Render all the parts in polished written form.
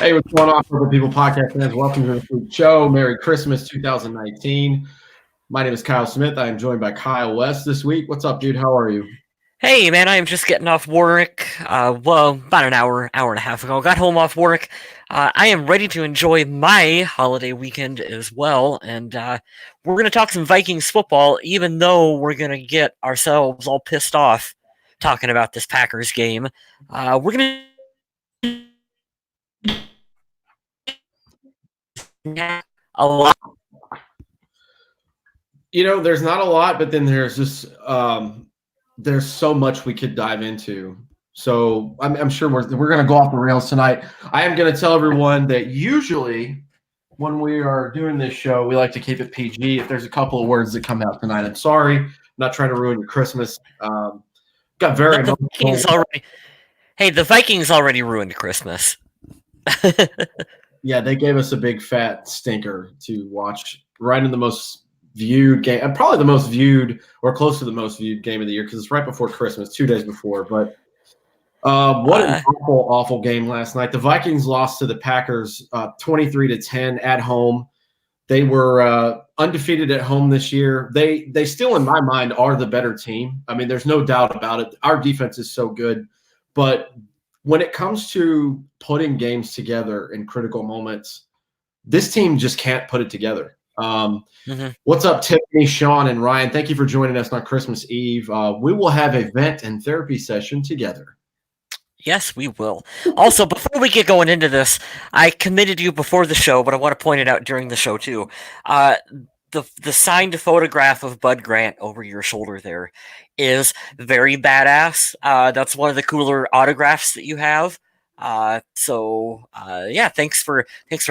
Hey, what's going on, Purple People podcast fans? Welcome to the show. Merry Christmas 2019. My name is Kyle Smith. I am joined by Kyle West this week. What's up, dude? How are you? Hey, man, I am just getting off work. About an hour and a half ago. Got home off work. I am ready to enjoy my holiday weekend as well. And we're going to talk some Vikings football, even though we're going to get ourselves all pissed off talking about this Packers game. We're going to a lot. You know, there's not a lot, but then there's just there's so much we could dive into. So I'm sure we're going to go off the rails tonight. I am going to tell everyone that usually when we are doing this show, we like to keep it PG. If there's a couple of words that come out tonight, I'm sorry. I'm not trying to ruin your Christmas. Got very The Vikings already. Hey, the Vikings already ruined Christmas. Yeah, they gave us a big fat stinker to watch right in the most viewed game, probably the most viewed or close to the most viewed game of the year because it's right before Christmas, 2 days before. But what an awful game last night. The Vikings lost to the Packers 23-10 at home. They were undefeated at home this year. They still, in my mind, are the better team. I mean, there's no doubt about it. Our defense is so good. But when it comes to putting games together in critical moments, this team just can't put it together. What's up, Tiffany, Sean, and Ryan? Thank you for joining us on Christmas Eve. We will have a vent and therapy session together. Yes, we will. Also, before we get going into this, I committed you before the show, but I want to point it out during the show too. The signed photograph of Bud Grant over your shoulder there is very badass. That's one of the cooler autographs that you have. Yeah, thanks for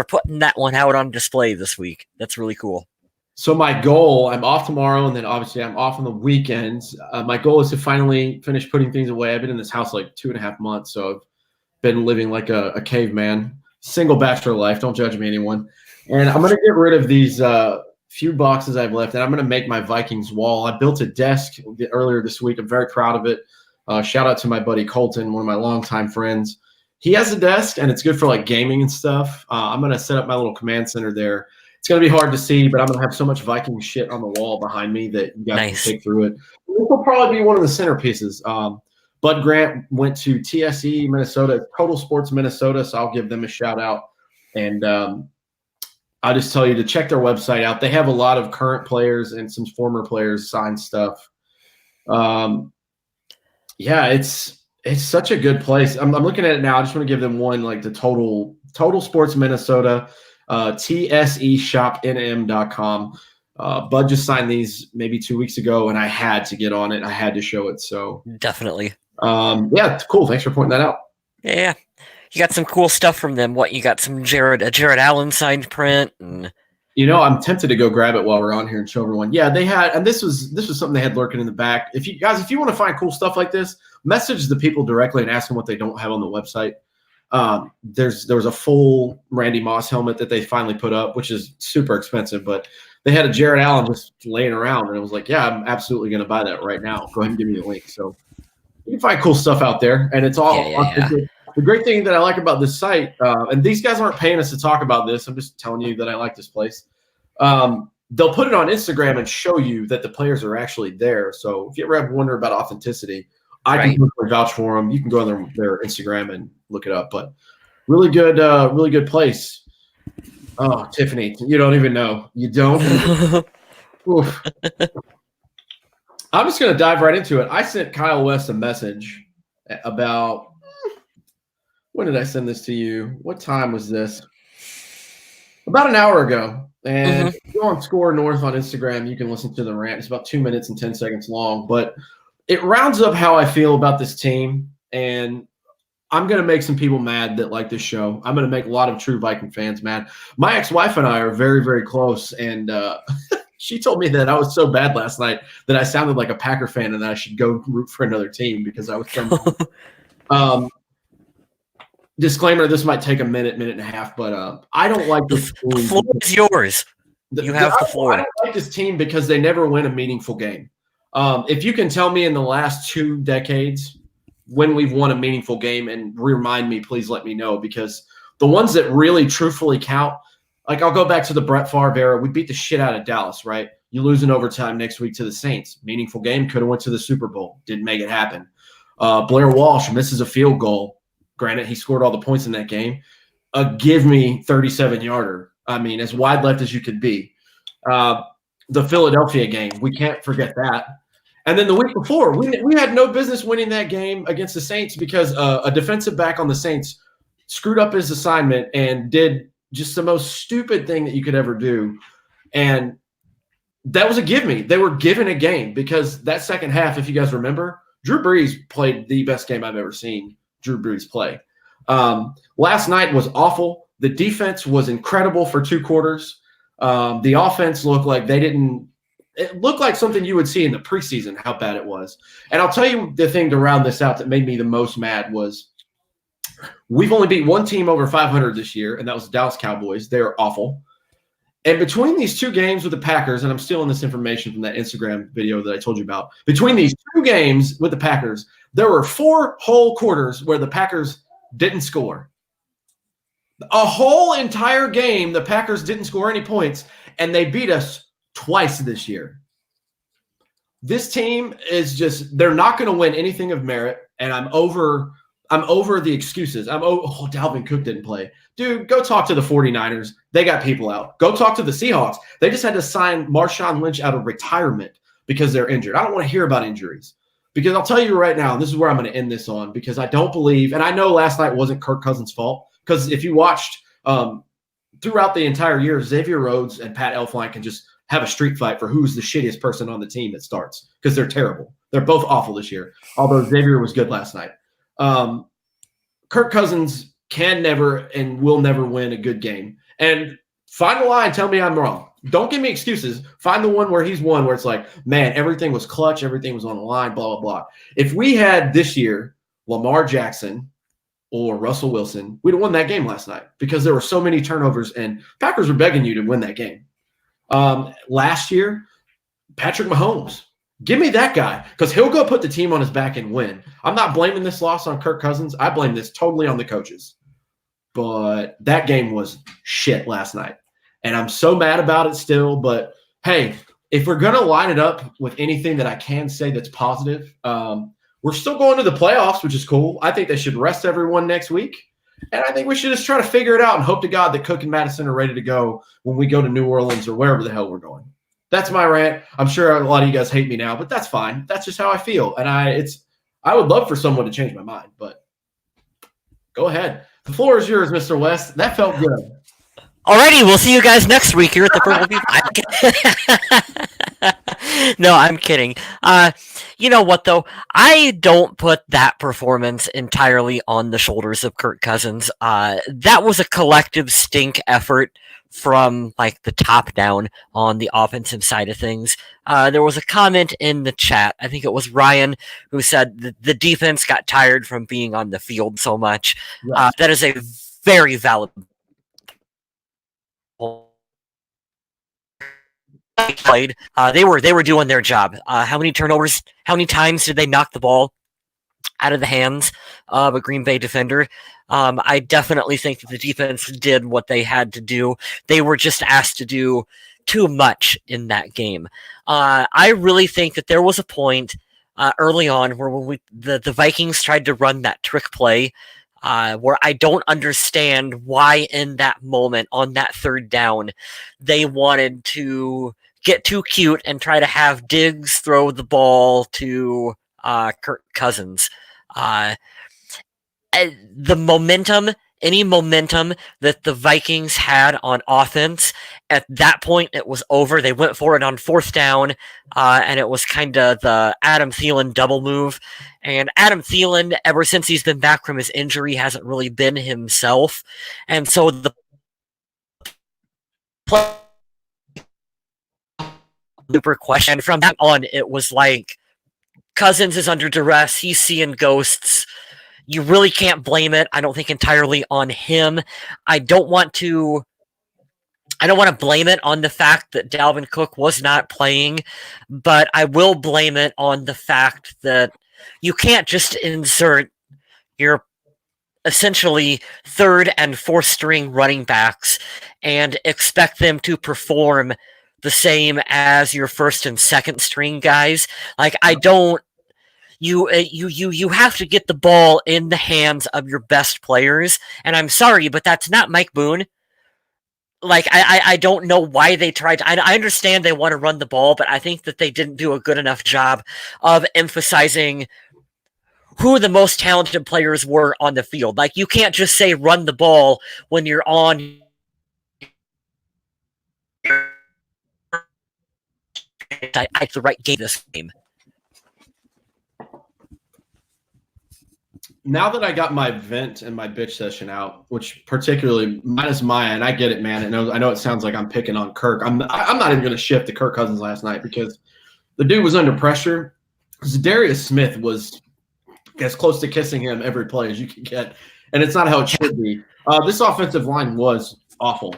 putting that one out on display this week. That's really cool. So my goal, I'm off tomorrow, and then obviously I'm off on the weekends. My goal is to finally finish putting things away. I've been in this house like 2.5 months, so I've been living like a caveman. Single bachelor life. Don't judge me, anyone. And I'm going to get rid of these few boxes I've left, and I'm going to make my Vikings wall. I built a desk earlier this week. I'm very proud of it. Shout out to my buddy Colton, one of my longtime friends. He has a desk, and it's good for like gaming and stuff. I'm going to set up my little command center there. It's going to be hard to see, but I'm going to have so much Viking shit on the wall behind me that you guys can take through it. This will probably be one of the centerpieces. Bud Grant went to TSE Minnesota, Total Sports Minnesota, so I'll give them a shout out. And I'll just tell you to check their website out. They have a lot of current players and some former players signed stuff. Yeah, it's such a good place. I'm looking at it now. I just want to give them one, like the Total Sports Minnesota. TSEshopnm.com. Bud just signed these maybe 2 weeks ago, and I had to get on it. I had to show it. So definitely. Yeah, cool. Thanks for pointing that out. Yeah. You got some cool stuff from them. What, you got some a Jared Allen signed print, and you know, I'm tempted to go grab it while we're on here and show everyone. Yeah, they had, and this was something they had lurking in the back. If you want to find cool stuff like this, message the people directly and ask them what they don't have on the website. There was a full Randy Moss helmet that they finally put up, which is super expensive, but they had a Jared Allen just laying around, and it was like, yeah, I'm absolutely going to buy that right now. Go ahead and give me the link. So you can find cool stuff out there, and it's all authentic. The great thing that I like about this site, and these guys aren't paying us to talk about this. I'm just telling you that I like this place. They'll put it on Instagram and show you that the players are actually there. So if you ever have wonder about authenticity, I can vouch for them. You can go on their Instagram and look it up. But really good place. Oh, Tiffany, you don't even know. You don't? Oof. I'm just going to dive right into it. I sent Kyle West a message about – when did I send this to you? What time was this? About an hour ago. And if you go on Score North on Instagram, you can listen to the rant. It's about 2 minutes and 10 seconds long. But it rounds up how I feel about this team. And I'm going to make some people mad that like this show. I'm going to make a lot of true Viking fans mad. My ex-wife and I are very, very close. And she told me that I was so bad last night that I sounded like a Packer fan and that I should go root for another team because I was so disclaimer, this might take a minute and a half, but I don't like this team. The floor is yours. You have the floor. I don't like this team because they never win a meaningful game. If you can tell me in the last 2 decades when we've won a meaningful game and remind me, please let me know, because The ones that really truthfully count, like I'll go back to the Brett Favre era. We beat the shit out of Dallas, right? You lose in overtime next week to the Saints. Meaningful game, could have went to the Super Bowl. Didn't make it happen. Blair Walsh misses a field goal. Granted, he scored all the points in that game. Give me 37-yarder. I mean, as wide left as you could be. The Philadelphia game, we can't forget that. And then the week before, we had no business winning that game against the Saints because a defensive back on the Saints screwed up his assignment and did just the most stupid thing that you could ever do. And that was a give me. They were given a game because that second half, if you guys remember, Drew Brees played the best game I've ever seen Drew Brees play. Last night was awful. The defense was incredible for 2 quarters. The offense looked like it looked like something you would see in the preseason, how bad it was. And I'll tell you the thing to round this out that made me the most mad was we've only beat one team over 500 this year, and that was the Dallas Cowboys. They're awful. And between these 2 games with the Packers, and I'm stealing this information from that Instagram video that I told you about, between these 2 games with the Packers, there were 4 whole quarters where the Packers didn't score. A whole entire game, the Packers didn't score any points, and they beat us twice this year. This team is just, they're not going to win anything of merit, and I'm over the excuses. Dalvin Cook didn't play. Dude, go talk to the 49ers. They got people out. Go talk to the Seahawks. They just had to sign Marshawn Lynch out of retirement because they're injured. I don't want to hear about injuries because I'll tell you right now, and this is where I'm going to end this on, because I don't believe, and I know last night wasn't Kirk Cousins' fault, because if you watched throughout the entire year, Xavier Rhodes and Pat Elflein can just have a street fight for who's the shittiest person on the team that starts because they're terrible. They're both awful this year, although Xavier was good last night. Kirk Cousins can never and will never win a good game. And find the line, tell me I'm wrong. Don't give me excuses. Find the one where he's won, where it's like, man, everything was clutch, everything was on the line, blah, blah, blah. If we had this year Lamar Jackson or Russell Wilson, we'd have won that game last night because there were so many turnovers, and Packers were begging you to win that game. Last year, Patrick Mahomes. Give me that guy because he'll go put the team on his back and win. I'm not blaming this loss on Kirk Cousins. I blame this totally on the coaches. But that game was shit last night, and I'm so mad about it still. But, hey, if we're going to line it up with anything that I can say that's positive, we're still going to the playoffs, which is cool. I think they should rest everyone next week. And I think we should just try to figure it out and hope to God that Cook and Madison are ready to go when we go to New Orleans or wherever the hell we're going. That's my rant. I'm sure a lot of you guys hate me now, but that's fine. That's just how I feel. And I would love for someone to change my mind, but go ahead. The floor is yours, Mr. West. That felt good. Alrighty, we'll see you guys next week here at the Purple People. No, I'm kidding. You know what, though? I don't put that performance entirely on the shoulders of Kirk Cousins. That was a collective stink effort from like the top down on the offensive side of things. There was a comment in the chat, I think it was Ryan, who said the defense got tired from being on the field so much. Yes. That is a very valid played. They were doing their job. How many turnovers? How many times did they knock the ball out of the hands of a Green Bay defender? I definitely think that the defense did what they had to do. They were just asked to do too much in that game. I really think that there was a point early on where the Vikings tried to run that trick play. Where I don't understand why in that moment, on that third down, they wanted to get too cute and try to have Diggs throw the ball to Kirk Cousins. The momentum, any momentum that the Vikings had on offense, at that point it was over. They went for it on fourth down, and it was kind of the Adam Thielen double move. And Adam Thielen, ever since he's been back from his injury, hasn't really been himself. And so the super question. And from that on, it was like Cousins is under duress. He's seeing ghosts. You really can't blame it, I don't think, entirely on him. I don't want to blame it on the fact that Dalvin Cook was not playing, but I will blame it on the fact that you can't just insert your essentially third and fourth string running backs and expect them to perform the same as your first and second string guys. Like, I don't. You have to get the ball in the hands of your best players, and I'm sorry, but that's not Mike Boone. Like, I don't know why they tried. I understand they want to run the ball, but I think that they didn't do a good enough job of emphasizing who the most talented players were on the field. Like, you can't just say run the ball when you're on the right game this game. Now that I got my vent and my bitch session out, which particularly minus Maya, and I get it, man. I know it sounds like I'm picking on Kirk. I'm not even going to shift to Kirk Cousins last night because the dude was under pressure. Darius Smith was as close to kissing him every play as you can get, and it's not how it should be. This offensive line was awful,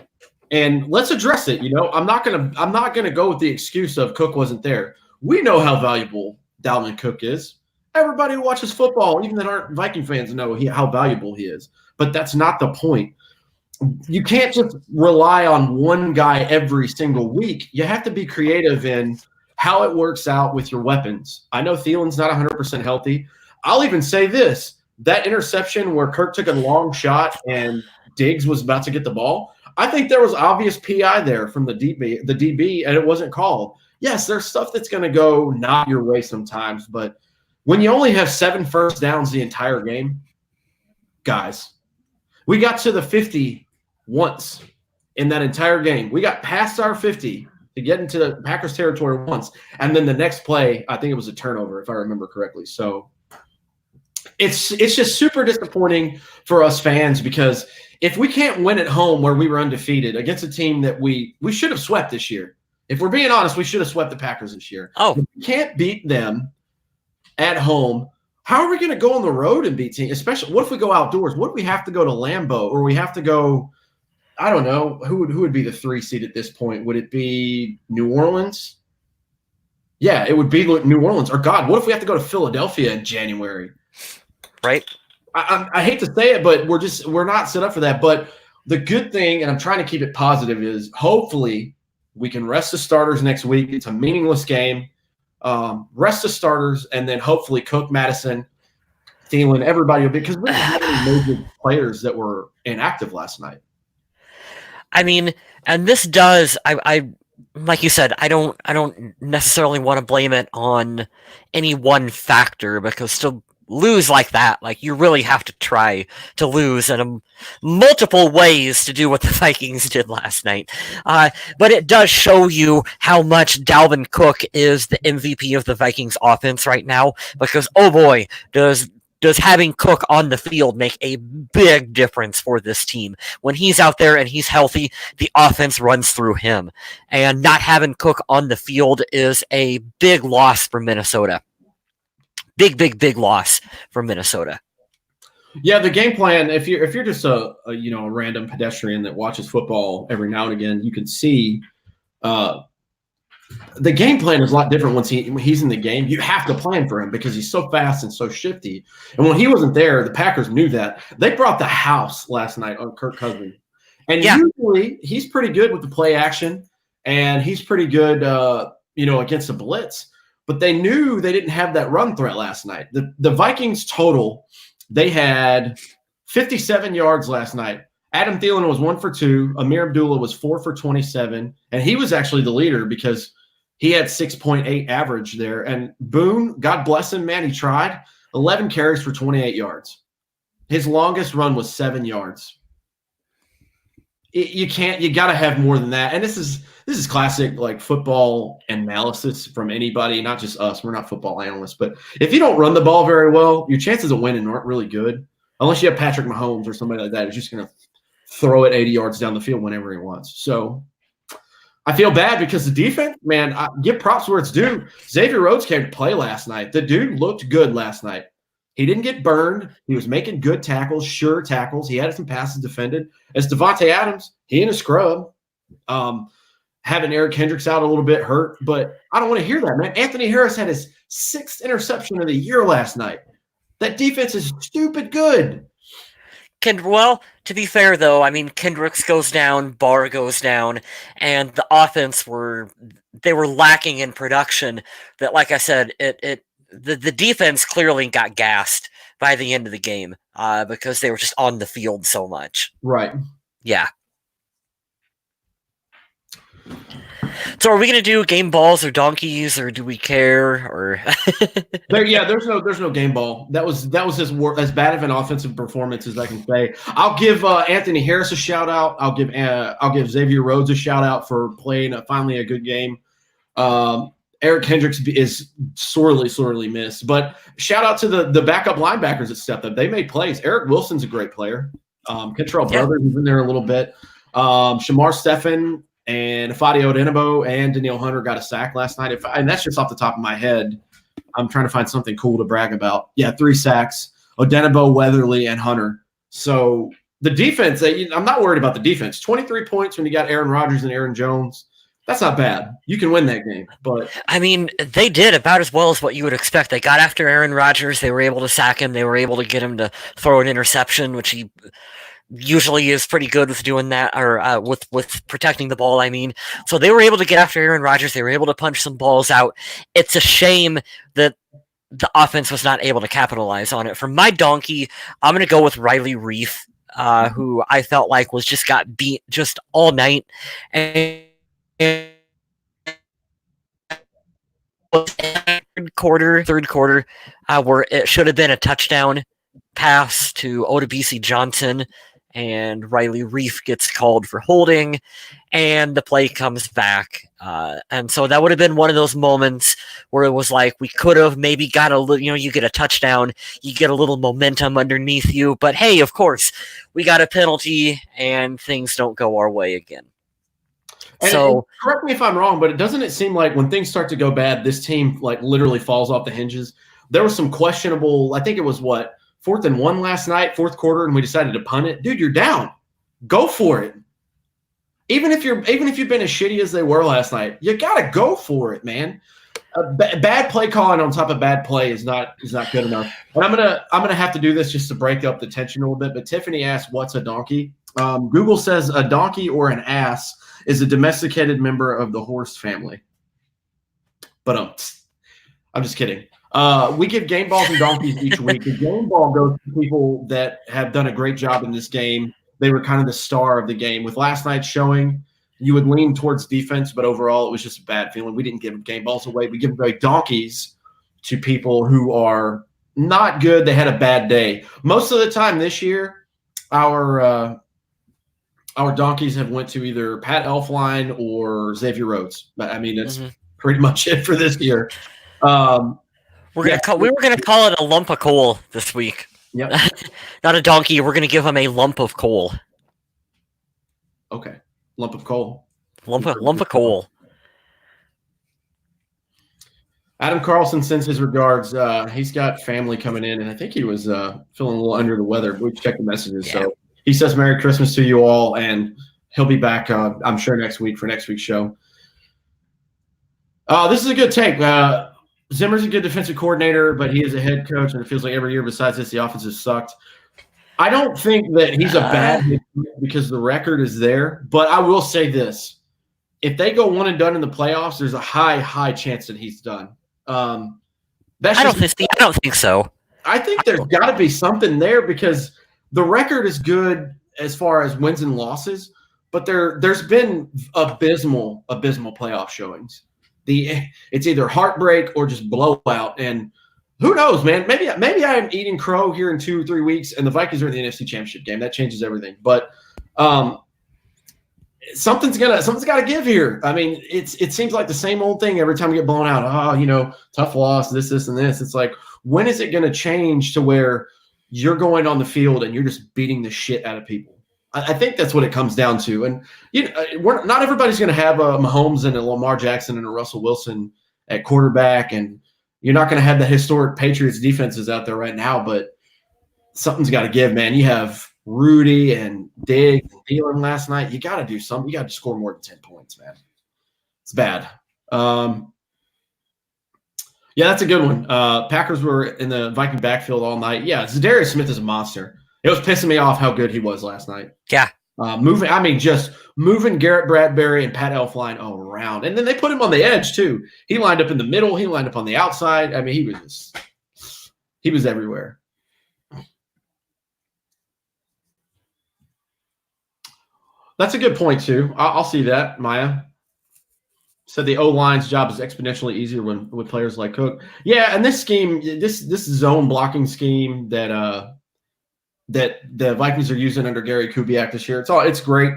and let's address it. I'm not gonna go with the excuse of Cook wasn't there. We know how valuable Dalvin Cook is. Everybody who watches football, even that aren't Viking fans, know how valuable he is. But that's not the point. You can't just rely on one guy every single week. You have to be creative in how it works out with your weapons. I know Thielen's not 100% healthy. I'll even say this. That interception where Kirk took a long shot and Diggs was about to get the ball, I think there was obvious PI there from the DB, and it wasn't called. Yes, there's stuff that's going to go not your way sometimes, but when you only have 7 first downs the entire game, guys, we got to the 50 once in that entire game. We got past our 50 to get into the Packers territory once. And then the next play, I think it was a turnover, if I remember correctly. So it's just super disappointing for us fans because if we can't win at home where we were undefeated against a team that we should have swept this year. If we're being honest, we should have swept the Packers this year. Oh, if we can't beat them at home, how are we going to go on the road and beat teams? Especially, what if we go outdoors? What if we have to go to Lambeau or we have to go, I don't know, who would be the 3 seed at this point? Would it be New Orleans? Yeah, it would be New Orleans. Or God, what if we have to go to Philadelphia in January? Right. I hate to say it, but we're not set up for that. But the good thing, and I'm trying to keep it positive, is hopefully we can rest the starters next week. It's a meaningless game. Rest the starters, and then hopefully Cook, Madison, Thielen, everybody will be, because we had major players that were inactive last night. I mean, and this does, I like you said, I don't necessarily want to blame it on any one factor, because to lose like that, like, you really have to try to lose in multiple ways to do what the Vikings did last night. But it does show you how much Dalvin Cook is the MVP of the Vikings offense right now, because, oh boy, does having Cook on the field make a big difference for this team. When he's out there and he's healthy, the offense runs through him. And not having Cook on the field is a big loss for Minnesota. Big loss for Minnesota. Yeah, the game plan, if you're just a random pedestrian that watches football every now and again, you can see the game plan is a lot different when he's in the game. You have to plan for him because he's so fast and so shifty. And when he wasn't there, the Packers knew that. They brought the house last night on Kirk Cousins. And usually he's pretty good with the play action, and he's pretty good against the blitz. But they knew they didn't have that run threat last night. The Vikings total, they had 57 yards last night. Adam Thielen was 1 for 2. Amir Abdullah was 4 for 27. And he was actually the leader because he had 6.8 average there. And Boone, God bless him, man, he tried. 11 carries for 28 yards. His longest run was 7 yards. You got to have more than that. And this is classic, like, football analysis from anybody, not just us. We're not football analysts. But if you don't run the ball very well, your chances of winning aren't really good. Unless you have Patrick Mahomes or somebody like that who's just going to throw it 80 yards down the field whenever he wants. So I feel bad because the defense, man, give props where it's due. Xavier Rhodes came to play last night. The dude looked good last night. He didn't get burned. He was making good tackles, sure tackles. He had some passes defended. As Davante Adams, he in a scrub. Having Eric Hendricks out a little bit hurt, but I don't want to hear that, man. Anthony Harris had his 6th interception of the year last night. That defense is stupid good. Well, to be fair though, I mean Kendricks goes down, Barr goes down, and the offense were lacking in production. That, like I said, the defense clearly got gassed by the end of the game because they were just on the field so much. Right. Yeah. So are we gonna do game balls or donkeys, or do we care? Or there's no game ball. That was as bad of an offensive performance as I can say. I'll give Anthony Harris a shout out. I'll give Xavier Rhodes a shout out for playing finally a good game. Eric Hendricks is sorely missed, but shout out to the backup linebackers that stepped up. They made plays. Eric Wilson's a great player. Kentrell Brothers was in there a little bit. Shamar Stephan and Fadi Odenigbo and Danielle Hunter got a sack last night. And that's just off the top of my head. I'm trying to find something cool to brag about. Yeah, 3 sacks. Odenigbo, Weatherly, and Hunter. So the defense, I'm not worried about the defense. 23 points when you got Aaron Rodgers and Aaron Jones. That's not bad. You can win that game. But I mean, they did about as well as what you would expect. They got after Aaron Rodgers. They were able to sack him. They were able to get him to throw an interception, which he usually is pretty good with doing that, or with protecting the ball, I mean. So they were able to get after Aaron Rodgers. They were able to punch some balls out. It's a shame that the offense was not able to capitalize on it. For my donkey, I'm going to go with Riley Reef, who I felt like got beat just all night. And third quarter, where it should have been a touchdown pass to Odubisi Johnson, and Riley Reef gets called for holding, and the play comes back. And so that would have been one of those moments where it was like, we could have maybe got a little, you get a touchdown, you get a little momentum underneath you, but hey, of course, we got a penalty and things don't go our way again. And correct me if I'm wrong, but doesn't it seem like when things start to go bad, this team like literally falls off the hinges? There was some questionable, I think it was 4th and 1 last night, 4th quarter, and we decided to punt it. Dude, you're down. Go for it. Even if you've been as shitty as they were last night, you gotta go for it, man. Bad play calling on top of bad play is not good enough. And I'm gonna have to do this just to break up the tension a little bit. But Tiffany asked, "What's a donkey?" Google says a donkey or an ass is a domesticated member of the horse family. But I'm just kidding. We give game balls and donkeys each week. The game ball goes to people that have done a great job in this game. They were kind of the star of the game. With last night's showing, you would lean towards defense, but overall it was just a bad feeling. We didn't give game balls away. We give away donkeys to people who are not good. They had a bad day. Most of the time this year, our donkeys have went to either Pat Elflein or Xavier Rhodes. But I mean, that's pretty much it for this year. We were gonna call it a lump of coal this week. Yep. Not a donkey. We're gonna give him a lump of coal. Okay, lump of coal. Lump of coal. Adam Carlson sends his regards. He's got family coming in, and I think he was feeling a little under the weather. But we checked the messages, so he says Merry Christmas to you all, and he'll be back, I'm sure, next week for next week's show. This is a good take. Zimmer's a good defensive coordinator, but he is a head coach, and it feels like every year besides this, the offense has sucked. I don't think that he's a bad head coach because the record is there, but I will say this. If they go 1 and done in the playoffs, there's a high chance that he's done. I don't think so. I think there's got to be something there because the record is good as far as wins and losses, but there's been abysmal playoff showings. It's either heartbreak or just blowout, and who knows, man? Maybe I'm eating crow here in 2 or 3 weeks, and the Vikings are in the NFC Championship game. That changes everything. But something's got to give here. I mean, it seems like the same old thing every time we get blown out. Tough loss, this, and this. It's like, when is it going to change to where you're going on the field and you're just beating the shit out of people? I think that's what it comes down to. And not everybody's going to have a Mahomes and a Lamar Jackson and a Russell Wilson at quarterback, and you're not going to have the historic Patriots defenses out there right now. But something's got to give, man. You have Rudy and Diggs and Thielen last night. You got to do something. You got to score more than 10 points, man. It's bad. Yeah, that's a good one. Packers were in the Viking backfield all night. Yeah, Zadarius Smith is a monster. It was pissing me off how good he was last night. Yeah. Just moving Garrett Bradbury and Pat Elflein all around. And then they put him on the edge, too. He lined up in the middle. He lined up on the outside. I mean, he was everywhere. That's a good point, too. I'll see that, Maya. Said the O-line's job is exponentially easier with players like Cook. Yeah, and this scheme, this zone blocking scheme that the Vikings are using under Gary Kubiak this year, it's great.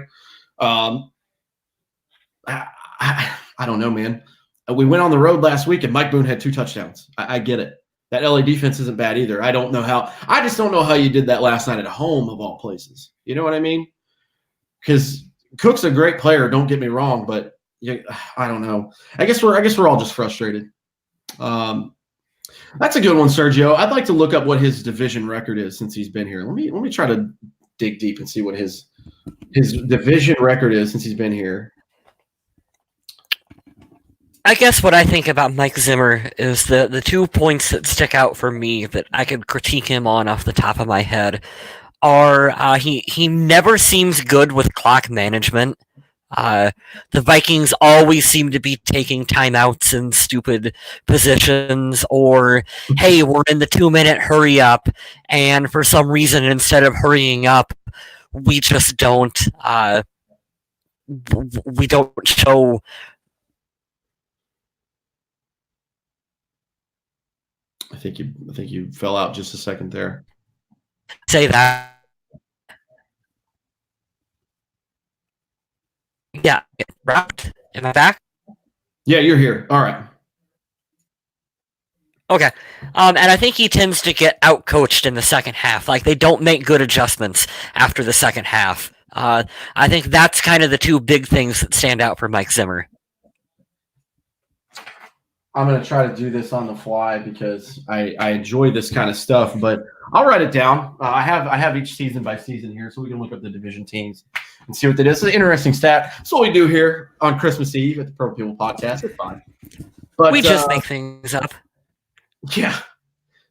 I don't know, man. We went on the road last week and Mike Boone had 2 touchdowns. I get it. That LA defense isn't bad either. I just don't know how you did that last night at home of all places. You know what I mean? Because Cook's a great player. Don't get me wrong, but I don't know. I guess we're all just frustrated. That's a good one, Sergio. I'd like to look up what his division record is since he's been here. Let me try to dig deep and see what his division record is since he's been here. I guess what I think about Mike Zimmer is the 2 points that stick out for me that I could critique him on off the top of my head are he never seems good with clock management. The Vikings always seem to be taking timeouts in stupid positions, or, hey, we're in the 2-minute hurry up, and for some reason, instead of hurrying up, we just don't show. I think you fell out just a second there. Say that. Yeah, wrapped. Am I back? Yeah, you're here. All right. Okay. And I think he tends to get outcoached in the second half. Like, they don't make good adjustments after the second half. I think that's kind of the 2 big things that stand out for Mike Zimmer. I'm going to try to do this on the fly because I enjoy this kind of stuff, but I'll write it down. I have each season by season here, so we can look up the division teams and see what that is. It's an interesting stat. That's what we do here on Christmas Eve at the Pro People Podcast. It's fine. But we just make things up. Yeah.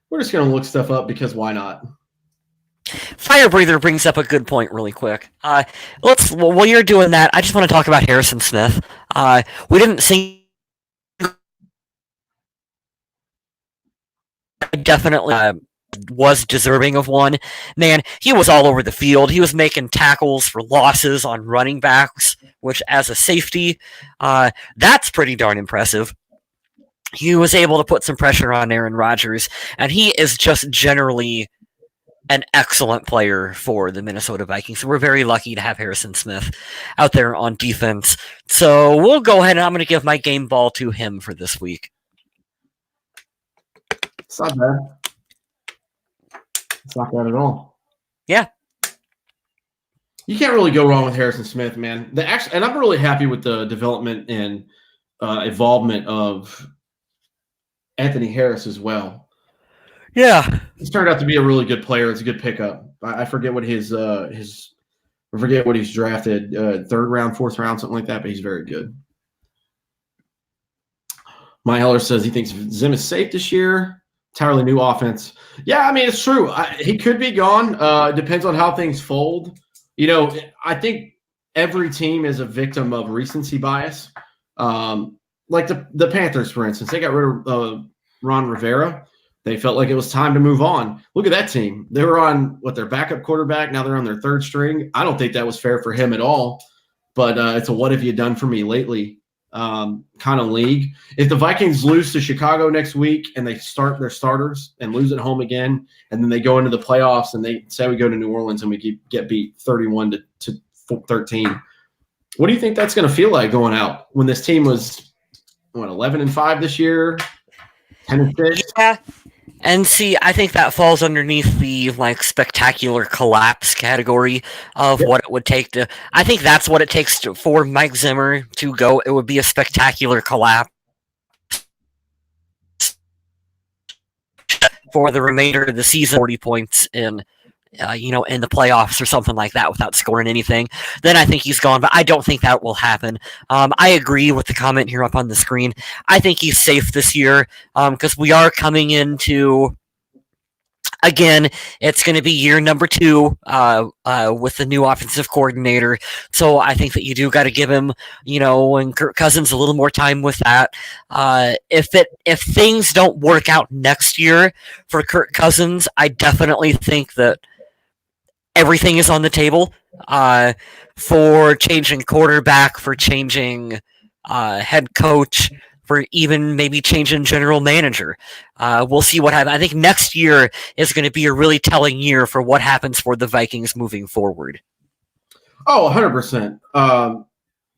We're just going to look stuff up because why not? Fire Breather brings up a good point really quick. While you're doing that, I just want to talk about Harrison Smith. We didn't see definitely was deserving of one. Man, he was all over the field. He was making tackles for losses on running backs, which as a safety, that's pretty darn impressive. He was able to put some pressure on Aaron Rodgers, and he is just generally an excellent player for the Minnesota Vikings. So we're very lucky to have Harrison Smith out there on defense. So we'll go ahead and I'm going to give my game ball to him for this week. It's not bad. It's not bad at all. Yeah. You can't really go wrong with Harrison Smith, man. And I'm really happy with the development and involvement of Anthony Harris as well. Yeah. He's turned out to be a really good player. It's a good pickup. I forget what I forget what he's drafted, 3rd round, 4th round, something like that, but he's very good. My Heller says he thinks Zim is safe this year. Entirely new offense. Yeah, I mean, it's true. He could be gone. It depends on how things fold. You know, I think every team is a victim of recency bias. Like the Panthers, for instance, they got rid of Ron Rivera. They felt like it was time to move on. Look at that team. They were on, their backup quarterback. Now they're on their 3rd string. I don't think that was fair for him at all. But it's a what have you done for me lately kind of league. If the Vikings lose to Chicago next week and they start their starters and lose at home again, and then they go into the playoffs and they say we go to New Orleans and we get beat 31 to 13, what do you think that's going to feel like going out when this team was 11-5 this year, 10-6? Yeah. And see, I think that falls underneath the spectacular collapse category of what it would take to. I think that's what it takes for Mike Zimmer to go. It would be a spectacular collapse for the remainder of the season. 40 points in the playoffs or something like that without scoring anything. Then I think he's gone. But I don't think that will happen. I agree with the comment here up on the screen. I think he's safe this year because we are coming into again, it's going to be year number 2 with the new offensive coordinator. So I think that you do got to give him, and Kirk Cousins a little more time with that. If things don't work out next year for Kirk Cousins, I definitely think that everything is on the table for changing quarterback, for changing head coach, for even maybe changing general manager. We'll see what happens. I think next year is going to be a really telling year for what happens for the Vikings moving forward. Oh, 100%.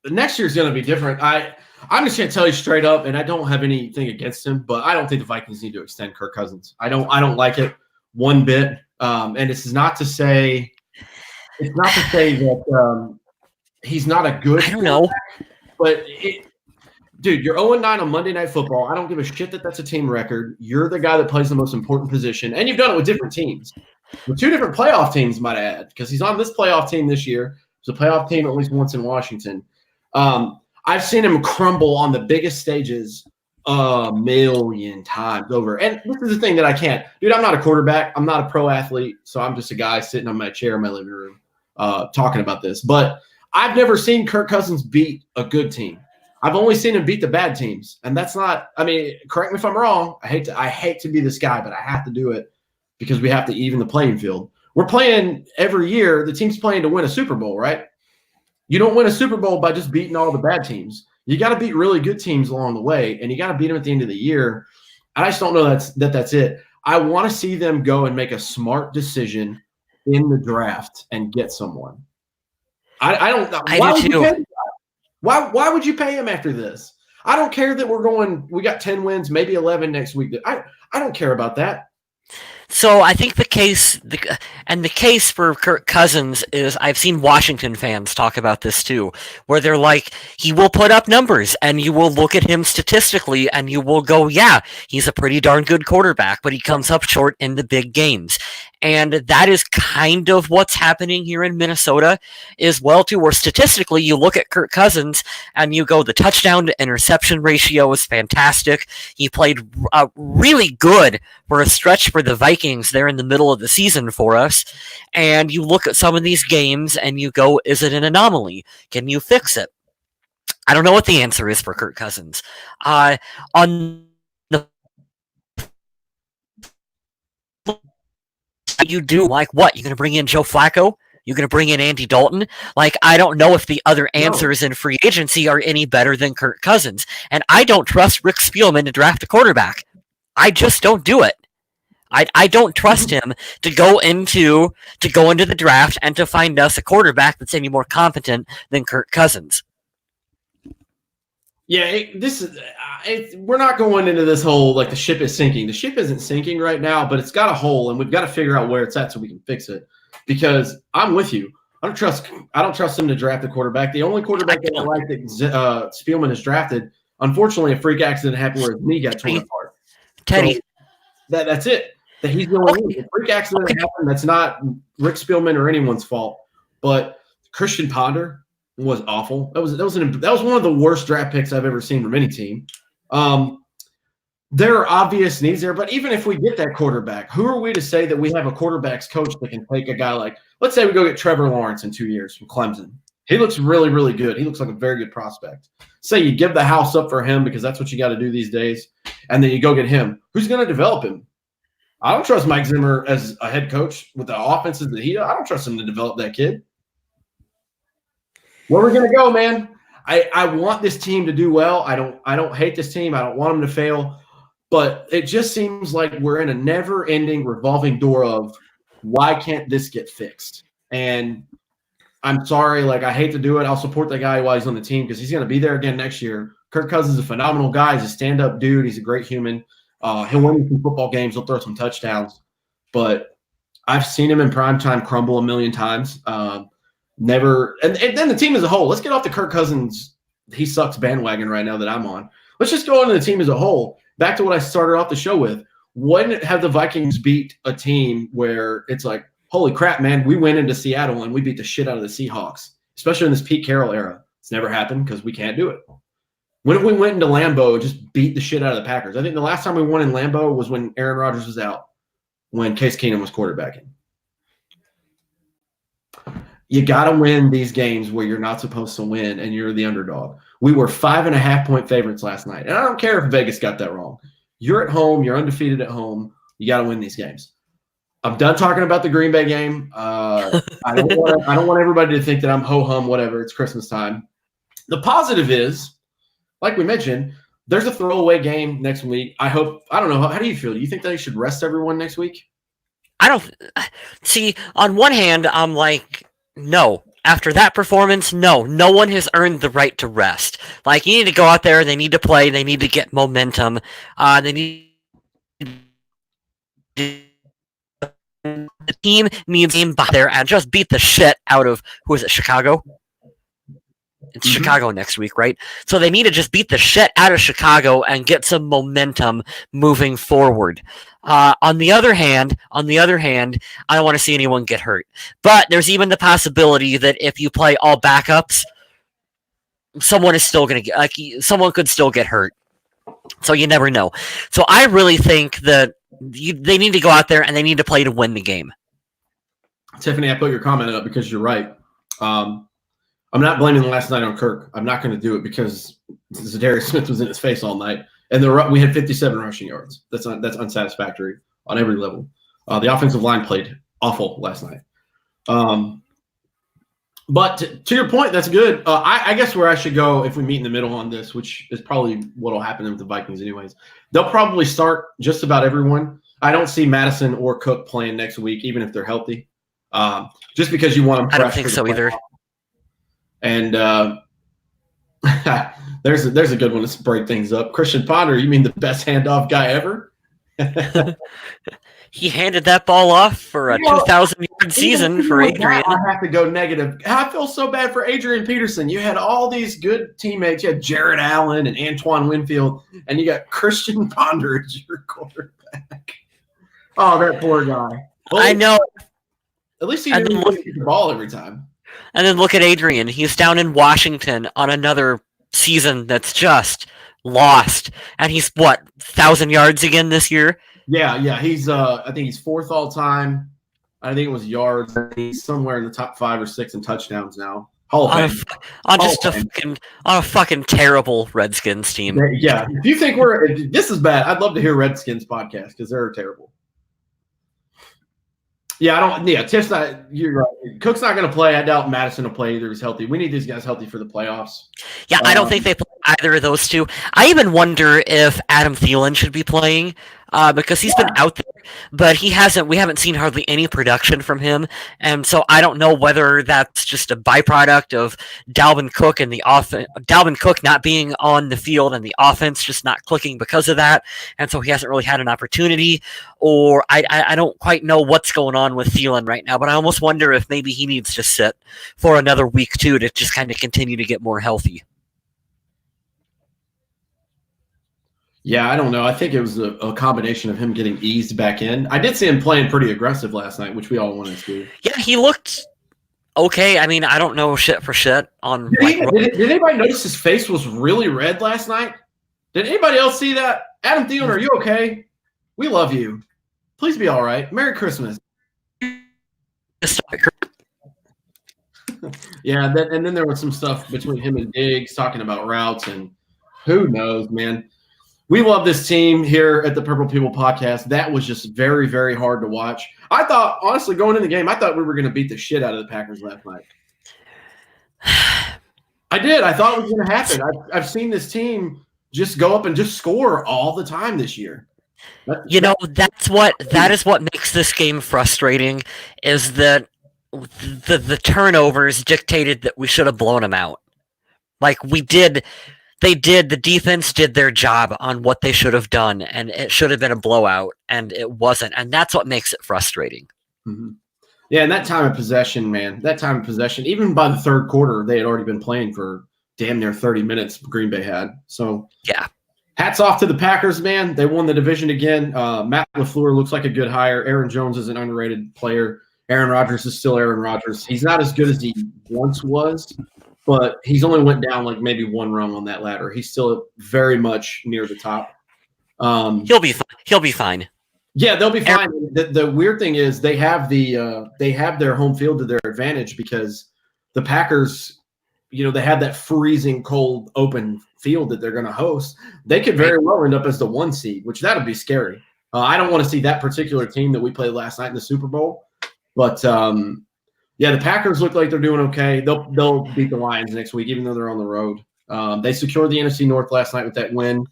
Next year's going to be different. I'm just going to tell you straight up, and I don't have anything against him, but I don't think the Vikings need to extend Kirk Cousins. I don't like it one bit. And this is not to say that he's not a good. I don't know, but dude, you're 0-9 on Monday Night Football. I don't give a shit that that's a team record. You're the guy that plays the most important position, and you've done it with different teams, with 2 different playoff teams, might I add, because he's on this playoff team this year. It's a playoff team at least once in Washington. I've seen him crumble on the biggest stages a million times over. And this is the thing that I can't. Dude, I'm not a quarterback. I'm not a pro athlete, so I'm just a guy sitting on my chair in my living room talking about this. But I've never seen Kirk Cousins beat a good team. I've only seen him beat the bad teams. And that's not – I mean, correct me if I'm wrong. I hate to be this guy, but I have to do it because we have to even the playing field. We're playing every year. The team's playing to win a Super Bowl, right? You don't win a Super Bowl by just beating all the bad teams. You got to beat really good teams along the way, and you got to beat them at the end of the year. And I just don't know that's it. I want to see them go and make a smart decision in the draft and get someone. I don't know. I do too. Why would you pay him after this? I don't care that we got 10 wins, maybe 11 next week. I don't care about that. So I think the case for Kirk Cousins is, I've seen Washington fans talk about this too, where they're like, he will put up numbers and you will look at him statistically and you will go, yeah, he's a pretty darn good quarterback, but he comes up short in the big games. And that is kind of what's happening here in Minnesota as well too, where statistically you look at Kirk Cousins and you go, the touchdown to interception ratio is fantastic. He played really good for a stretch for the Vikings there in the middle of the season for us. And you look at some of these games and you go, is it an anomaly? Can you fix it? I don't know what the answer is for Kirk Cousins. On the you do like what? You're going to bring in Joe Flacco? You're going to bring in Andy Dalton? Like, I don't know if the other answers in free agency are any better than Kirk Cousins. And I don't trust Rick Spielman to draft a quarterback. I just don't do it. I don't trust him to go into the draft and to find us a quarterback that's any more competent than Kirk Cousins. Yeah, we're not going into this whole, like, the ship is sinking. The ship isn't sinking right now, but it's got a hole, and we've got to figure out where it's at so we can fix it. Because I'm with you. I don't trust him to draft a quarterback. The only quarterback that I like that Spielman has drafted, unfortunately, a freak accident happened where his knee got torn apart. Teddy. So that's it. That he's the only one. A freak accident happened. That's not Rick Spielman or anyone's fault. But Christian Ponder was awful. That was one of the worst draft picks I've ever seen from any team. There are obvious needs there, but even if we get that quarterback, who are we to say that we have a quarterback's coach that can take a guy like, let's say we go get Trevor Lawrence in 2 years from Clemson. He looks really, really good. He looks like a very good prospect. Say you give the house up for him because that's what you got to do these days, and then you go get him. Who's going to develop him? I don't trust Mike Zimmer as a head coach with the offenses that he does. I don't trust him to develop that kid. Where are we going to go, man? I want this team to do well. I don't hate this team. I don't want them to fail. But it just seems like we're in a never-ending revolving door of why can't this get fixed? And I'm sorry, like, I hate to do it. I'll support the guy while he's on the team because he's going to be there again next year. Kirk Cousins is a phenomenal guy. He's a stand-up dude. He's a great human. He'll win some football games. He'll throw some touchdowns. But I've seen him in primetime crumble a million times. Never – and then the team as a whole. Let's get off the Kirk Cousins he sucks bandwagon right now that I'm on. Let's just go into the team as a whole. Back to what I started off the show with. When have the Vikings beat a team where it's like, holy crap, man, we went into Seattle and we beat the shit out of the Seahawks, especially in this Pete Carroll era? It's never happened because we can't do it. When have we went into Lambeau and just beat the shit out of the Packers? I think the last time we won in Lambeau was when Aaron Rodgers was out. when Case Keenum was quarterbacking. You got to win these games where you're not supposed to win and you're the underdog. We were 5.5-point favorites last night. And I don't care if Vegas got that wrong. You're at home. You're undefeated at home. You got to win these games. I'm done talking about the Green Bay game. I don't want everybody to think that I'm ho-hum, whatever. It's Christmas time. The positive is, like we mentioned, there's a throwaway game next week. I don't know. How do you feel? Do you think they should rest everyone next week? I don't see. On one hand, I'm like, no. After that performance, no one has earned the right to rest. Like, you need to go out there. They need to play. They need to get momentum. They need. The team needs to be there and just beat the shit out of, who is it, Chicago? It's Chicago next week, right? So they need to just beat the shit out of Chicago and get some momentum moving forward. On the other hand, I don't want to see anyone get hurt. But there's even the possibility that if you play all backups, someone is still going to get, someone could still get hurt. So you never know. So I really think that they need to go out there and they need to play to win the game. Tiffany, I put your comment up because you're right. I'm not blaming the last night on Kirk. I'm not going to do it because Zadarius Smith was in his face all night, and we had 57 rushing yards. That's unsatisfactory on every level. The offensive line played awful last night. But to your point, that's good. I guess where I should go if we meet in the middle on this, which is probably what will happen with the Vikings anyways, they'll probably start just about everyone. I don't see Madison or Cook playing next week, even if they're healthy, just because you want them fresh. I don't think so either. And there's a good one to break things up. Christian Ponder, you mean the best handoff guy ever? He handed that ball off for a 2,000-yard season for Adrian. I have to go negative. I feel so bad for Adrian Peterson. You had all these good teammates. You had Jared Allen and Antoine Winfield, and you got Christian Ponder as your quarterback. Oh, that poor guy. Well, I know. At least he didn't get the ball every time. And then look at Adrian. He's down in Washington on another season that's just lost. And he's, 1,000 yards again this year? Yeah. He's I think he's fourth all time. I think it was yards. He's somewhere in the top 5 or 6 in touchdowns now. Hall of Fame. On a fucking terrible Redskins team. Yeah. If you think this is bad, I'd love to hear Redskins podcast because they're terrible. Tiff's not. You're right. Cook's not going to play. I doubt Madison will play either. He's healthy. We need these guys healthy for the playoffs. Yeah, I don't think they play either of those two. I even wonder if Adam Thielen should be playing because he's been out there, but we haven't seen hardly any production from him, and so I don't know whether that's just a byproduct of Dalvin Cook and Dalvin Cook not being on the field and the offense just not clicking because of that, and so he hasn't really had an opportunity, or I don't quite know what's going on with Thielen right now, but I almost wonder if maybe he needs to sit for another week too to just kind of continue to get more healthy. Yeah, I don't know. I think it was a combination of him getting eased back in. I did see him playing pretty aggressive last night, which we all wanted to see. Yeah, he looked okay. I mean, I don't know shit for shit on. Did anybody notice his face was really red last night? Did anybody else see that? Adam Thielen, are you okay? We love you. Please be all right. Merry Christmas. Yeah, and then there was some stuff between him and Diggs talking about routes, and who knows, man. We love this team here at the Purple People Podcast. That was just very, very hard to watch. I thought, honestly, going in the game, I thought we were going to beat the shit out of the Packers last night. I did. I thought it was going to happen. I've seen this team just go up and just score all the time this year. That is what makes this game frustrating, is that the turnovers dictated that we should have blown them out. Like we did. The defense did their job on what they should have done, and it should have been a blowout, and it wasn't. And that's what makes it frustrating. Mm-hmm. Yeah, and that time of possession, man, even by the third quarter, they had already been playing for damn near 30 minutes, Green Bay had. So, yeah. Hats off to the Packers, man. They won the division again. Matt LaFleur looks like a good hire. Aaron Jones is an underrated player. Aaron Rodgers is still Aaron Rodgers. He's not as good as he once was, but he's only went down like maybe one rung on that ladder. He's still very much near the top. He'll be fine. Yeah, they'll be fine. The weird thing is they have their home field to their advantage because the Packers, they have that freezing cold open field that they're going to host. They could very well end up as the 1 seed, which that would be scary. I don't want to see that particular team that we played last night in the Super Bowl, but yeah, the Packers look like they're doing okay. They'll beat the Lions next week, even though they're on the road. They secured the NFC North last night with that win.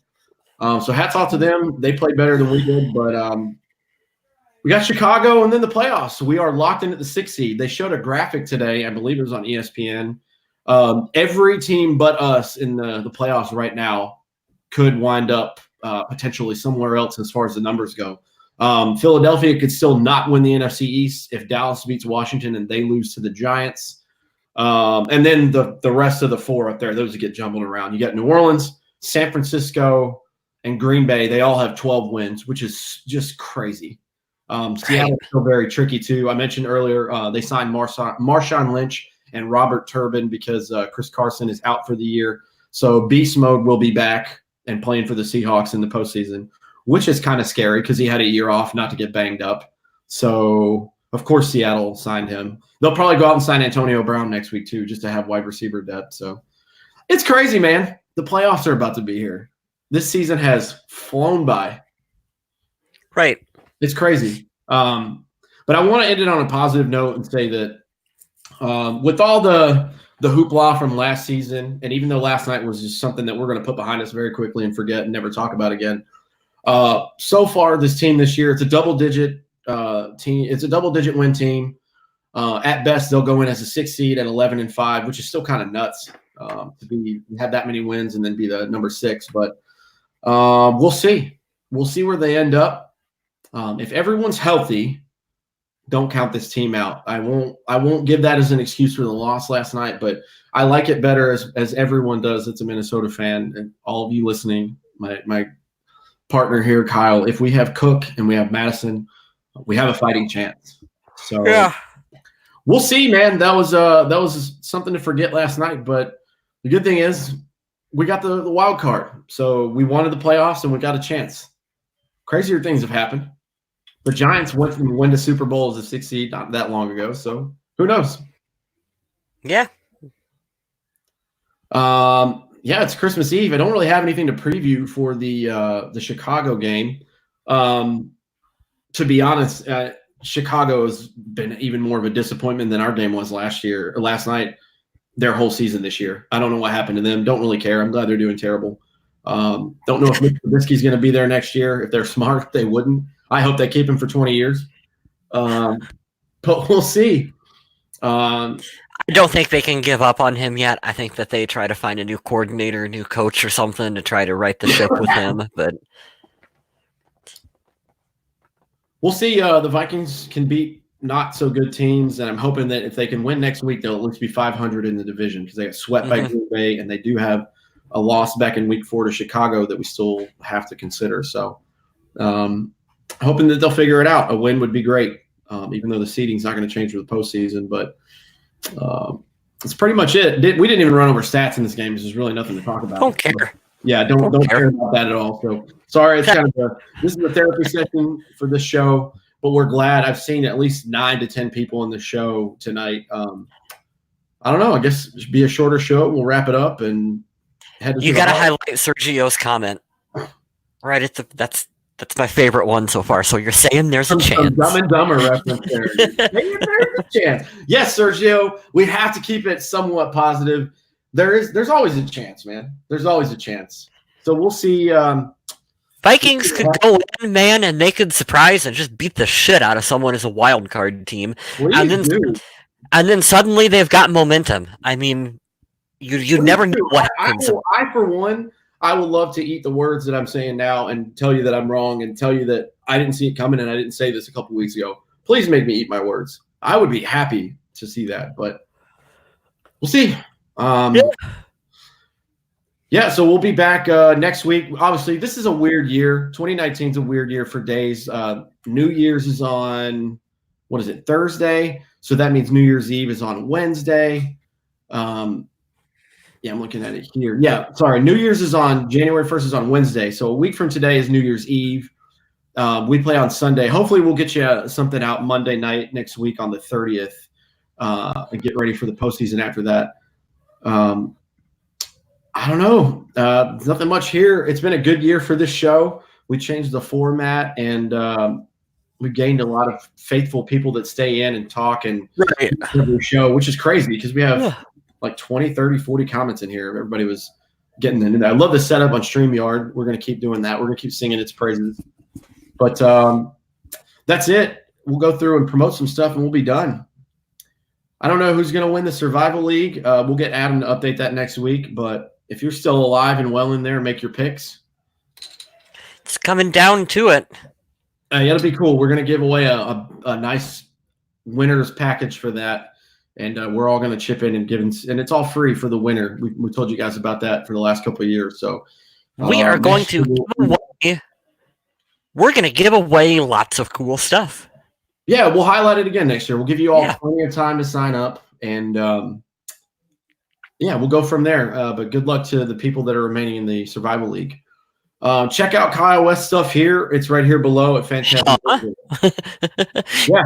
So hats off to them. They played better than we did, but we got Chicago and then the playoffs. So we are locked in at the 6th seed. They showed a graphic today. I believe it was on ESPN. Every team but us in the playoffs right now could wind up potentially somewhere else as far as the numbers go. Philadelphia could still not win the NFC East if Dallas beats Washington and they lose to the Giants. And then the rest of the 4 up there, those that get jumbled around. You got New Orleans, San Francisco, and Green Bay. They all have 12 wins, which is just crazy. Seattle's still very tricky too. I mentioned earlier they signed Marshawn Lynch and Robert Turbin because Chris Carson is out for the year. So Beast Mode will be back and playing for the Seahawks in the postseason, which is kind of scary because he had a year off not to get banged up. So, of course, Seattle signed him. They'll probably go out and sign Antonio Brown next week too, just to have wide receiver depth. So it's crazy, man. The playoffs are about to be here. This season has flown by. Right. It's crazy. But I want to end it on a positive note and say that with all the hoopla from last season, and even though last night was just something that we're going to put behind us very quickly and forget and never talk about again, so far this team this year, it's a double-digit team. It's a double-digit win team. At best, they'll go in as a 6th seed at 11-5, which is still kind of nuts to have that many wins and then be the number 6. But we'll see. We'll see where they end up. If everyone's healthy, don't count this team out. I won't give that as an excuse for the loss last night, but I like it better as everyone does that's a Minnesota fan, and all of you listening, my partner here, Kyle. If we have Cook and we have Madison, we have a fighting chance. So Yeah. We'll see, man. That was something to forget last night, but the good thing is we got the wild card. So we wanted the playoffs and we got a chance. Crazier things have happened. The Giants went and win the Super Bowl as a 6th seed not that long ago, so who knows? Yeah. Yeah, it's Christmas Eve. I don't really have anything to preview for the Chicago game. To be honest, Chicago has been even more of a disappointment than our game was last night, their whole season this year. I don't know what happened to them. Don't really care. I'm glad they're doing terrible. Don't know if Mitch Trubisky's going to be there next year. If they're smart, they wouldn't. I hope they keep him for 20 years. But we'll see. I don't think they can give up on him yet. I think that they try to find a new coordinator, a new coach or something to try to right the ship with him. But we'll see. The Vikings can beat not so good teams, and I'm hoping that if they can win next week, they'll at least be 500 in the division because they got swept by Green Bay, and they do have a loss back in week 4 to Chicago that we still have to consider. So hoping that they'll figure it out. A win would be great, even though the seeding's not going to change for the postseason. But that's pretty much it. We didn't even run over stats in this game. There's really nothing to talk about. Don't care. Yeah, don't care about that at all. So sorry, it's this is a therapy session for this show, but we're glad. I've seen at least 9 to 10 people in the show tonight. I don't know. I guess it should be a shorter show. We'll wrap it up and head to You got to highlight Sergio's comment. Right at that's my favorite one so far. So you're saying there's a chance. Dumb and Dumber reference there. There's a chance. Yes, Sergio. We have to keep it somewhat positive. There's always a chance, man. There's always a chance. So we'll see. Vikings could go in, man, and they could surprise and just beat the shit out of someone as a wild card team. And then suddenly they've got momentum. I mean, you never know what happens. For one, I would love to eat the words that I'm saying now and tell you that I'm wrong and tell you that I didn't see it coming and I didn't say this a couple weeks ago. Please make me eat my words. I would be happy to see that, but we'll see. Yeah, so we'll be back next week. Obviously, this is a weird year. 2019 is a weird year for days. New Year's is on, Thursday? So that means New Year's Eve is on Wednesday. Yeah, I'm looking at it here. Yeah, sorry. New Year's is on January 1st is on Wednesday. So a week from today is New Year's Eve. We play on Sunday. Hopefully, we'll get you something out Monday night next week on the 30th and get ready for the postseason after that. I don't know. Nothing much here. It's been a good year for this show. We changed the format, and we gained a lot of faithful people that stay in and talk and every show, which is crazy because we have like 20, 30, 40 comments in here. Everybody was getting into that. I love the setup on StreamYard. We're going to keep doing that. We're going to keep singing its praises. But that's it. We'll go through and promote some stuff, and we'll be done. I don't know who's going to win the Survival League. We'll get Adam to update that next week. But if you're still alive and well in there, make your picks. It's coming down to it. It'll be cool. We're going to give away a nice winner's package for that. And we're all going to chip in and and it's all free for the winner. We told you guys about that for the last couple of years. So we are going to give away. We're going to give away lots of cool stuff. Yeah, we'll highlight it again next year. We'll give you all plenty of time to sign up, and we'll go from there. But good luck to the people that are remaining in the Survival League. Check out Kyle West stuff here. It's right here below at Fantastic. Yeah,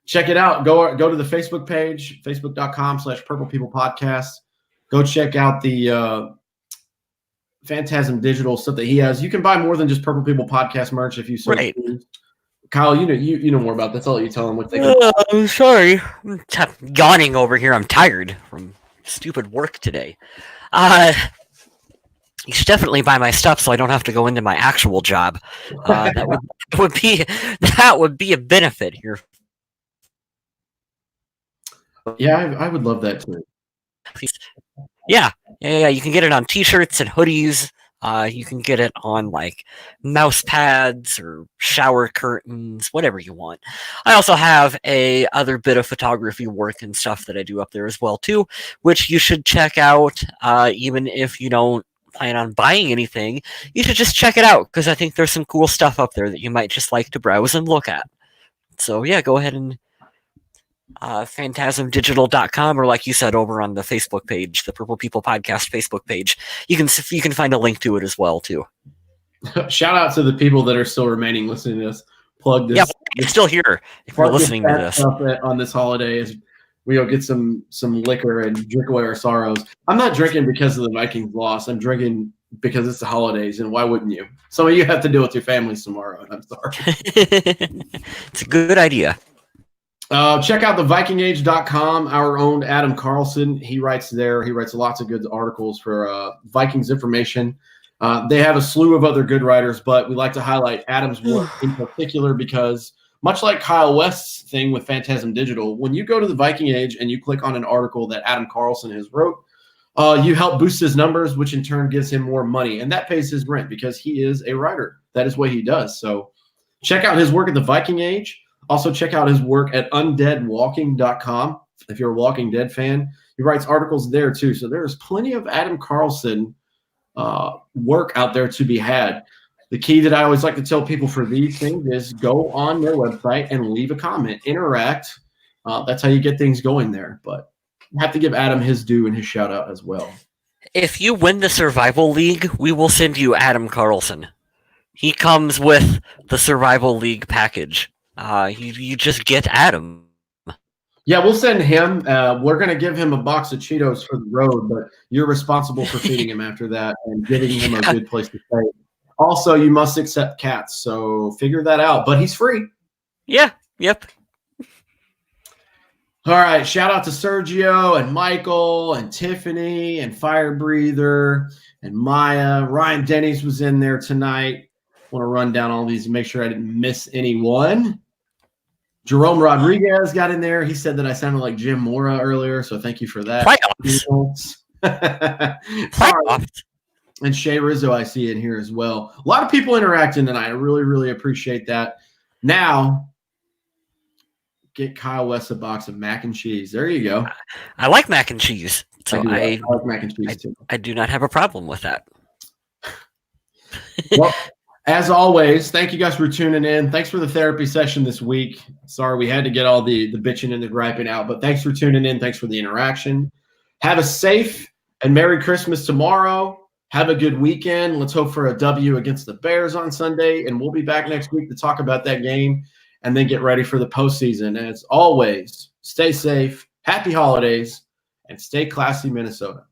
check it out. Go to the Facebook page, facebook.com/Purple People Podcast. Go check out the Phantasm Digital stuff that he has. You can buy more than just Purple People Podcast merch if you search. Right. Kyle, you know more about that. I'll let you tell them what they can. I'm sorry. I'm yawning over here. I'm tired from stupid work today. You should definitely buy my stuff so I don't have to go into my actual job. That would be a benefit here. Yeah, I would love that too. Yeah. You can get it on T-shirts and hoodies. You can get it on like mouse pads or shower curtains, whatever you want. I also have a other bit of photography work and stuff that I do up there as well too, which you should check out. Even if you don't plan on buying anything, you should just check it out because I think there's some cool stuff up there that you might just like to browse and look at. So yeah, go ahead and phantasmdigital.com, or like you said, over on the Facebook page, the Purple People Podcast Facebook page, you can find a link to it as well too. Shout out to the people that are still remaining listening to this. Plug this. Yeah, you're still here if you're listening to this on this holiday. As we go get some liquor and drink away our sorrows. I'm not drinking because of the Vikings loss. I'm drinking because it's the holidays, and why wouldn't you? Some of you have to deal with your families tomorrow, and I'm sorry. It's a good idea. Check out the vikingage.com, our own Adam Carlson. He writes there. He writes lots of good articles for Vikings information. They have a slew of other good writers, but we like to highlight Adam's work in particular because much like Kyle West's thing with Phantasm Digital, when you go to the Viking Age and you click on an article that Adam Carlson has wrote, you help boost his numbers, which in turn gives him more money. And that pays his rent because he is a writer. That is what he does. So check out his work at the Viking Age. Also, check out his work at undeadwalking.com. If you're a Walking Dead fan, he writes articles there too. So there's plenty of Adam Carlson work out there to be had. The key that I always like to tell people for these things is go on their website and leave a comment, interact. That's how you get things going there. But I have to give Adam his due and his shout out as well. If you win the Survival League, we will send you Adam Carlson. He comes with the Survival League package. You just get Adam. Yeah, we'll send him. We're going to give him a box of Cheetos for the road, but you're responsible for feeding him after that and giving him a good place to stay. Also, you must accept cats, so figure that out. But he's free. Yeah, yep. All right, shout out to Sergio and Michael and Tiffany and Fire Breather and Maya. Ryan Denny's was in there tonight. Want to run down all these and make sure I didn't miss anyone. Jerome Rodriguez got in there. He said that I sounded like Jim Mora earlier, so thank you for that. Playoffs. And Shay Rizzo I see in here as well. A lot of people interacting tonight. I really, really appreciate that. Now, get Kyle West a box of mac and cheese. There you go. I like mac and cheese. So I like mac and cheese too. I do not have a problem with that. Well, as always, thank you guys for tuning in. Thanks for the therapy session this week. Sorry we had to get all the bitching and the griping out, but thanks for tuning in. Thanks for the interaction. Have a safe and Merry Christmas tomorrow. Have a good weekend. Let's hope for a W against the Bears on Sunday, and we'll be back next week to talk about that game and then get ready for the postseason. As always, stay safe, happy holidays, and stay classy, Minnesota.